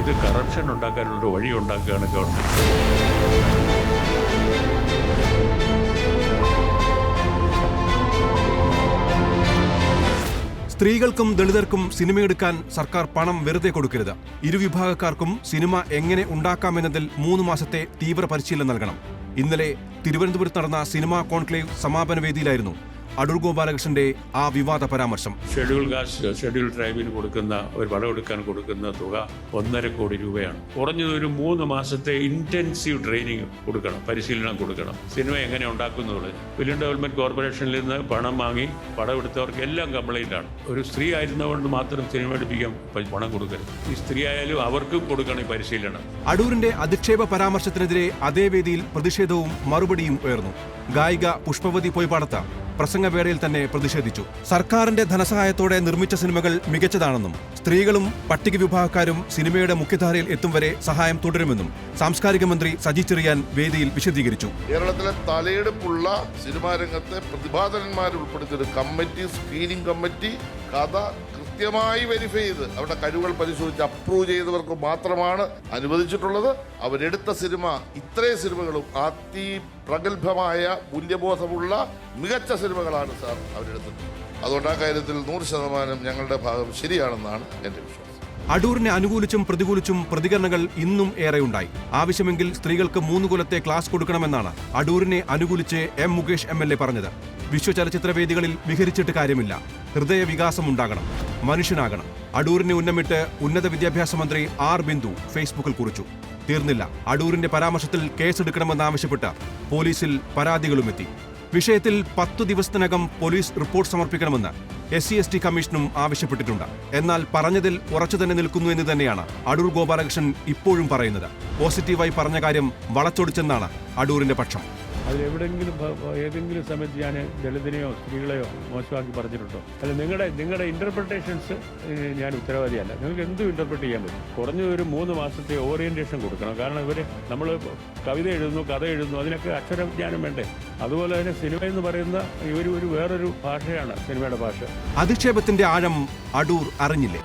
ഇത് കറപ്ഷൻ ഉണ്ടാക്കാനുള്ള വഴി ഉണ്ടാക്കുകയാണ് ഗവൺമെൻറ്. സ്ത്രീകൾക്കും ദളിതർക്കും സിനിമയെടുക്കാൻ സർക്കാർ പണം വെറുതെ കൊടുക്കരുത്. ഇരുവിഭാഗക്കാർക്കും സിനിമ എങ്ങനെ ഉണ്ടാക്കാമെന്നതിൽ 3 മാസത്തെ തീവ്ര പരിശീലനം നൽകണം. ഇന്നലെ തിരുവനന്തപുരത്ത് നടന്ന സിനിമാ കോൺക്ലേവ് സമാപന വേദിയിലായിരുന്നു അടൂർ ഗോപാലകൃഷ്ണന്റെ ആ വിവാദ പരാമർശം. ഷെഡ്യൂൾ കാസ്റ്റ്, ഷെഡ്യൂൾ ട്രൈബിന് കൊടുക്കുന്ന ഒരു വളമെടുക്കാൻ കൊടുക്കുന്ന തുക 1.5 കോടി രൂപയാണ്. കുറഞ്ഞത് ഒരു 3 മാസത്തെ ഇന്റൻസീവ് ട്രെയിനിങ് കൊടുക്കണം, പരിശീലനം കൊടുക്കണം. സിനിമ എങ്ങനെ ഉണ്ടാക്കുന്നുള്ളത് ഫിലിം ഡെവലപ്മെന്റ് കോർപ്പറേഷനിൽ നിന്ന് പണം വാങ്ങി പടം എടുത്തവർക്ക് എല്ലാം കംപ്ലൈന്റ് ആണ്. ഒരു സ്ത്രീ ആയിരുന്നതുകൊണ്ട് മാത്രം സിനിമ എടുപ്പിക്കാൻ പണം കൊടുക്കരുത്. ഈ സ്ത്രീ ആയാലും അവർക്കും കൊടുക്കണം ഈ പരിശീലനം. അടൂരിന്റെ അധിക്ഷേപ പരാമർശത്തിനെതിരെ അതേ വേദിയിൽ പ്രതിഷേധവും മറുപടിയും ഉയർന്നു. ഗായിക പുഷ്പവതി പൊയ്പാടത്ത് പ്രസംഗവേളയിൽ തന്നെ പ്രതിഷേധിച്ചു. സർക്കാരിന്റെ ധനസഹായത്തോടെ നിർമ്മിച്ച സിനിമകൾ മികച്ചതാണെന്നും സ്ത്രീകളും പട്ടിക വിഭാഗക്കാരും സിനിമയുടെ മുഖ്യധാരയിൽ എത്തും വരെ സഹായം തുടരുമെന്നും സാംസ്കാരിക മന്ത്രി സജി ചെറിയാൻ വേദിയിൽ വിശദീകരിച്ചു. കേരളത്തിലെ തലയെടുപ്പുള്ള സിനിമാ രംഗത്തെ പ്രതിഭാധനന്മാർ ഉൾപ്പെടുത്തിയ കമ്മിറ്റി, സ്ക്രീനിംഗ് കമ്മിറ്റി കഥ കൃത്യമായി വെരിഫൈ ചെയ്ത് അവരുടെ കഴിവുകൾ പരിശോധിച്ച് അപ്രൂവ് ചെയ്തവർക്ക് മാത്രമാണ് അനുവദിച്ചിട്ടുള്ളത്. അവരെടുത്ത സിനിമ, ഇത്രയും സിനിമകളും അതിപ്രഗത്ഭമായ മൂല്യബോധമുള്ള മികച്ച സിനിമകളാണ് സാർ അവരെടുത്തത്. അതുകൊണ്ട് ആ കാര്യത്തിൽ 100% ഞങ്ങളുടെ ഭാഗം ശരിയാണെന്നാണ് എൻ്റെ വിശ്വാസം. അടൂരിനെ അനുകൂലിച്ചും പ്രതികൂലിച്ചും പ്രതികരണങ്ങൾ ഇന്നും ഏറെയുണ്ടായി. ആവശ്യമെങ്കിൽ സ്ത്രീകൾക്ക് 3 കൊല്ലത്തെ ക്ലാസ് കൊടുക്കണമെന്നാണ് അടൂരിനെ അനുകൂലിച്ച് എം മുകേഷ് MLA പറഞ്ഞത്. വിശ്വചലച്ചിത്രവേദികളിൽ വിഹരിച്ചിട്ട് കാര്യമില്ല, ഹൃദയവികാസം ഉണ്ടാകണം, മനുഷ്യനാകണം. അടൂരിനെ ഉന്നമിട്ട് ഉന്നത വിദ്യാഭ്യാസ മന്ത്രി ആർ ബിന്ദു ഫേസ്ബുക്കിൽ കുറിച്ചു. തീർന്നില്ല, അടൂരിന്റെ പരാമർശത്തിൽ കേസെടുക്കണമെന്നാവശ്യപ്പെട്ട് പോലീസിൽ പരാതികളുമെത്തി. വിഷയത്തിൽ 10 ദിവസത്തിനകം പോലീസ് റിപ്പോർട്ട് സമർപ്പിക്കണമെന്ന് SC/ST കമ്മീഷനും ആവശ്യപ്പെട്ടിട്ടുണ്ട്. എന്നാൽ പറഞ്ഞതിൽ ഉറച്ചു തന്നെ നിൽക്കുന്നു എന്ന് തന്നെയാണ് അടൂർ ഗോപാലകൃഷ്ണൻ ഇപ്പോഴും പറയുന്നത്. പോസിറ്റീവായി പറഞ്ഞ കാര്യം വളച്ചൊടിച്ചെന്നാണ് അടൂരിന്റെ പക്ഷം. അതിലെവിടെങ്കിലും ഏതെങ്കിലും സമയത്ത് ഞാൻ ദളിതനെയോ സ്ത്രീകളെയോ മോശമാക്കി പറഞ്ഞിട്ടുണ്ടോ? അല്ല, നിങ്ങളുടെ ഇന്റർപ്രിട്ടേഷൻസ് ഞാൻ ഉത്തരവാദിയല്ല. നിങ്ങൾക്ക് എന്തും ഇന്റർപ്രിറ്റ് ചെയ്യാൻ പറ്റും. കുറഞ്ഞ ഒരു 3 മാസത്തെ ഓറിയന്റേഷൻ കൊടുക്കണം. കാരണം നമ്മൾ കവിത എഴുതുന്നു, കഥ എഴുതുന്നു, അതിനൊക്കെ അക്ഷരജ്ഞാനം വേണ്ടേ? അതുപോലെ തന്നെ സിനിമ എന്ന് പറയുന്ന ഒരു വേറൊരു ഭാഷയാണ് സിനിമയുടെ ഭാഷ. അധിക്ഷേപത്തിന്റെ ആഴം അടൂർ അറിഞ്ഞില്ലേ?